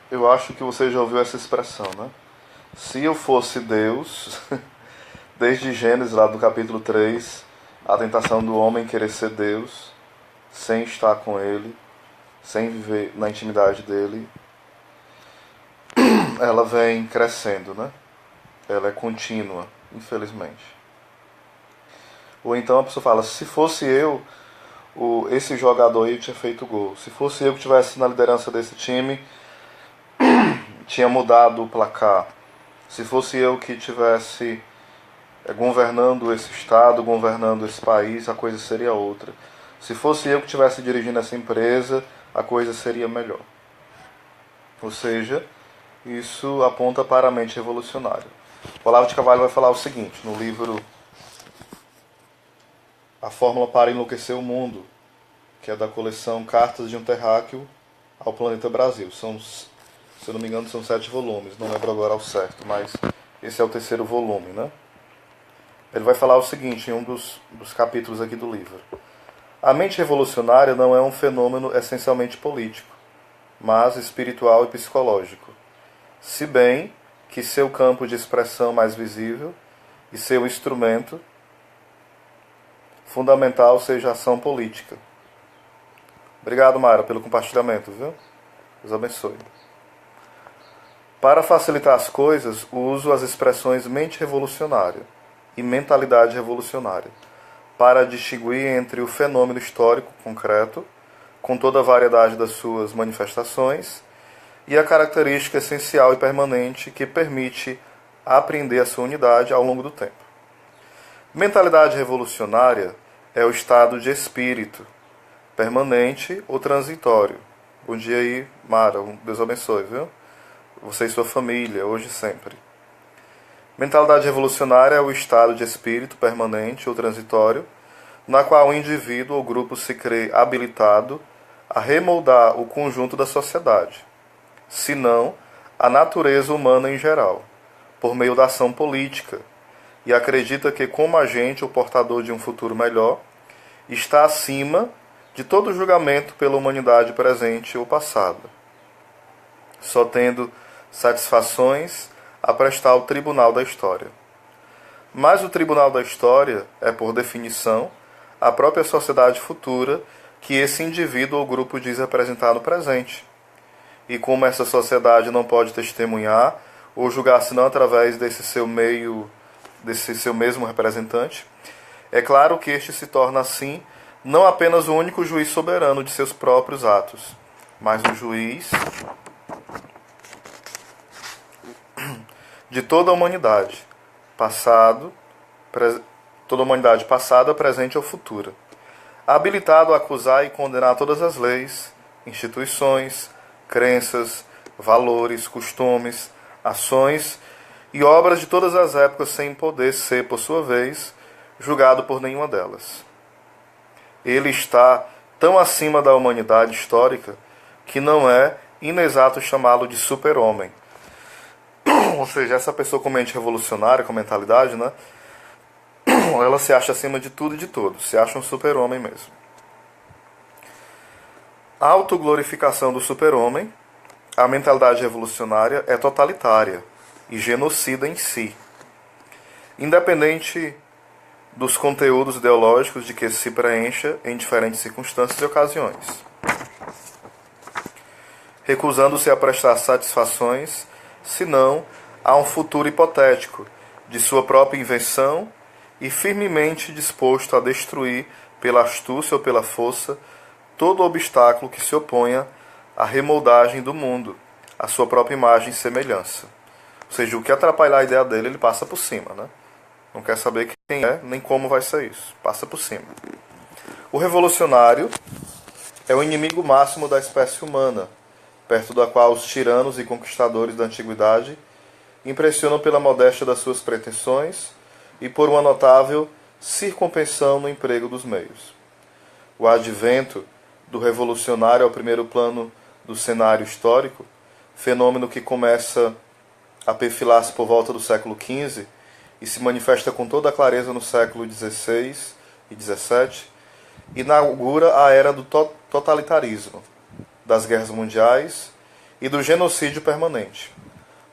Eu acho que você já ouviu essa expressão, né? Se eu fosse Deus, desde Gênesis, lá do capítulo 3, a tentação do homem querer ser Deus, sem estar com Ele, sem viver na intimidade dele, ela vem crescendo, né? Ela é contínua, infelizmente. Ou então a pessoa fala, se fosse eu, esse jogador aí tinha feito gol. Se fosse eu que estivesse na liderança desse time, tinha mudado o placar. Se fosse eu que estivesse governando esse estado, governando esse país, a coisa seria outra. Se fosse eu que estivesse dirigindo essa empresa, a coisa seria melhor. Ou seja, isso aponta para a mente revolucionária. O Olavo de Carvalho vai falar o seguinte, no livro A Fórmula para Enlouquecer o Mundo, que é da coleção Cartas de um Terráqueo ao Planeta Brasil. São, se eu não me engano, são 7 volumes, não lembro agora ao certo, mas esse é o terceiro volume, né? Ele vai falar o seguinte em um dos capítulos aqui do livro. A mente revolucionária não é um fenômeno essencialmente político, mas espiritual e psicológico. Se bem que seu campo de expressão mais visível e seu instrumento fundamental seja a ação política. Obrigado, Mara, pelo compartilhamento, viu? Deus abençoe. Para facilitar as coisas, uso as expressões mente revolucionária e mentalidade revolucionária, para distinguir entre o fenômeno histórico concreto, com toda a variedade das suas manifestações, e a característica essencial e permanente que permite apreender a sua unidade ao longo do tempo. Mentalidade revolucionária é o estado de espírito, permanente ou transitório. Bom dia aí, Mara, Deus abençoe, viu? Você e sua família, hoje e sempre. Mentalidade revolucionária é o estado de espírito permanente ou transitório, na qual o indivíduo ou grupo se crê habilitado a remoldar o conjunto da sociedade, se não a natureza humana em geral, por meio da ação política, e acredita que, como agente ou portador de um futuro melhor, está acima de todo julgamento pela humanidade presente ou passada, só tendo satisfações a prestar ao tribunal da história. Mas o tribunal da história é, por definição, a própria sociedade futura que esse indivíduo ou grupo diz representar no presente. E como essa sociedade não pode testemunhar ou julgar senão através desse seu mesmo representante, é claro que este se torna assim não apenas o único juiz soberano de seus próprios atos, mas o juiz de toda a humanidade, toda a humanidade passada, presente ou futura, habilitado a acusar e condenar todas as leis, instituições, crenças, valores, costumes, ações e obras de todas as épocas sem poder ser, por sua vez, julgado por nenhuma delas. Ele está tão acima da humanidade histórica que não é inexato chamá-lo de super-homem. Ou seja, essa pessoa com mente revolucionária, com mentalidade, né? Ela se acha acima de tudo e de todos, se acha um super-homem mesmo. A autoglorificação do super-homem, a mentalidade revolucionária é totalitária e genocida em si, independente dos conteúdos ideológicos de que se preencha em diferentes circunstâncias e ocasiões, recusando-se a prestar satisfações, senão a um futuro hipotético de sua própria invenção e firmemente disposto a destruir pela astúcia ou pela força todo obstáculo que se oponha à remoldagem do mundo, à sua própria imagem e semelhança. Ou seja, o que atrapalhar a ideia dele, ele passa por cima, né? Não quer saber quem é, nem como vai ser isso. Passa por cima. O revolucionário é o inimigo máximo da espécie humana, perto da qual os tiranos e conquistadores da antiguidade impressionam pela modéstia das suas pretensões e por uma notável circunspecção no emprego dos meios. O advento do revolucionário ao primeiro plano do cenário histórico, fenômeno que começa a perfilar-se por volta do século XV e se manifesta com toda a clareza no século XVI e XVII, inaugura a era do totalitarismo, das guerras mundiais e do genocídio permanente.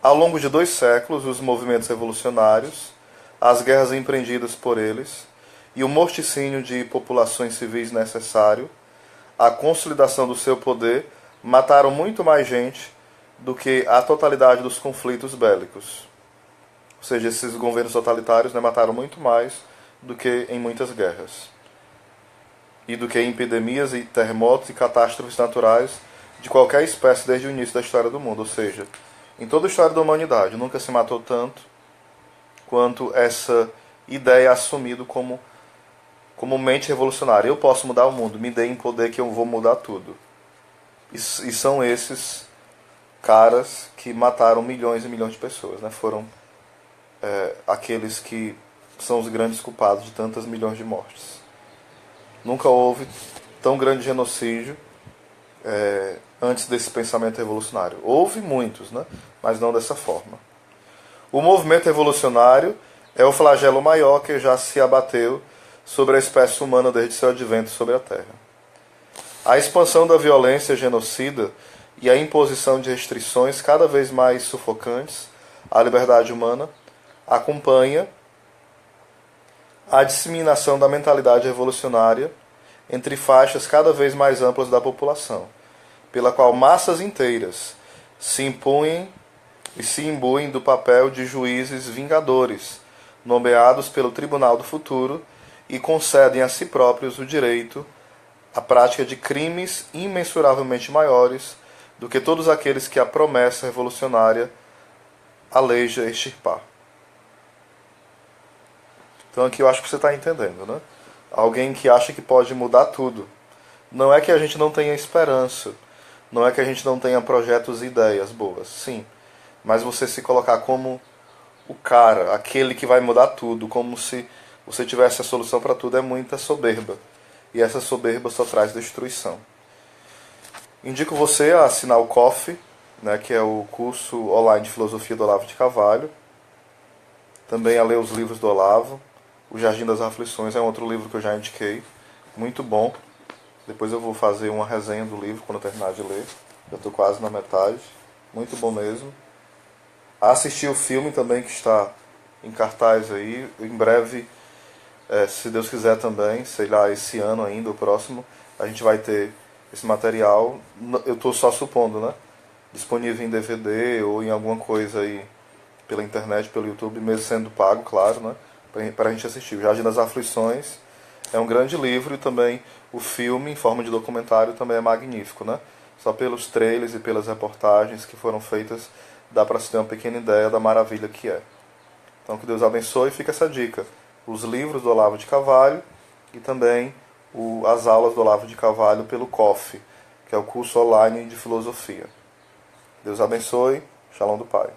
Ao longo de 2 séculos, os movimentos revolucionários, as guerras empreendidas por eles e o morticínio de populações civis necessário à consolidação do seu poder mataram muito mais gente do que a totalidade dos conflitos bélicos. Ou seja, esses governos totalitários, né, mataram muito mais do que em muitas guerras. E do que em epidemias e terremotos e catástrofes naturais de qualquer espécie desde o início da história do mundo. Ou seja, em toda a história da humanidade nunca se matou tanto quanto essa ideia assumida como mente revolucionária. Eu posso mudar o mundo, me deem poder que eu vou mudar tudo. E são esses caras que mataram milhões e milhões de pessoas, né? Foram aqueles que são os grandes culpados de tantas milhões de mortes. Nunca houve tão grande genocídio antes desse pensamento revolucionário. Houve muitos, né? Mas não dessa forma. O movimento revolucionário é o flagelo maior que já se abateu sobre a espécie humana desde seu advento sobre a Terra. A expansão da violência genocida e a imposição de restrições cada vez mais sufocantes à liberdade humana acompanha a disseminação da mentalidade revolucionária entre faixas cada vez mais amplas da população, pela qual massas inteiras se impunham e se imbuem do papel de juízes vingadores, nomeados pelo Tribunal do Futuro, e concedem a si próprios o direito à prática de crimes imensuravelmente maiores do que todos aqueles que a promessa revolucionária aleija extirpar. Então aqui eu acho que você está entendendo, né? Alguém que acha que pode mudar tudo. Não é que a gente não tenha esperança, não é que a gente não tenha projetos e ideias boas, sim. Mas você se colocar como o cara, aquele que vai mudar tudo, como se você tivesse a solução para tudo, é muita soberba. E essa soberba só traz destruição. Indico você a assinar o COF, né, que é o curso online de filosofia do Olavo de Carvalho. Também a ler os livros do Olavo. O Jardim das Aflições é um outro livro que eu já indiquei. Muito bom. Depois eu vou fazer uma resenha do livro quando eu terminar de ler. Eu estou quase na metade. Muito bom mesmo. Assistir o filme também, que está em cartaz aí. Em breve, se Deus quiser também, sei lá, esse ano ainda, o próximo, a gente vai ter esse material. Eu estou só supondo, né? Disponível em DVD ou em alguma coisa aí pela internet, pelo YouTube, mesmo sendo pago, claro, né? Para a gente assistir. O Jardim das Aflições é um grande livro e também o filme, em forma de documentário, também é magnífico, né? Só pelos trailers e pelas reportagens que foram feitas, dá para se ter uma pequena ideia da maravilha que é. Então que Deus abençoe e fica essa dica. Os livros do Olavo de Carvalho e também as aulas do Olavo de Carvalho pelo COF, que é o curso online de filosofia. Deus abençoe. Shalom do Pai.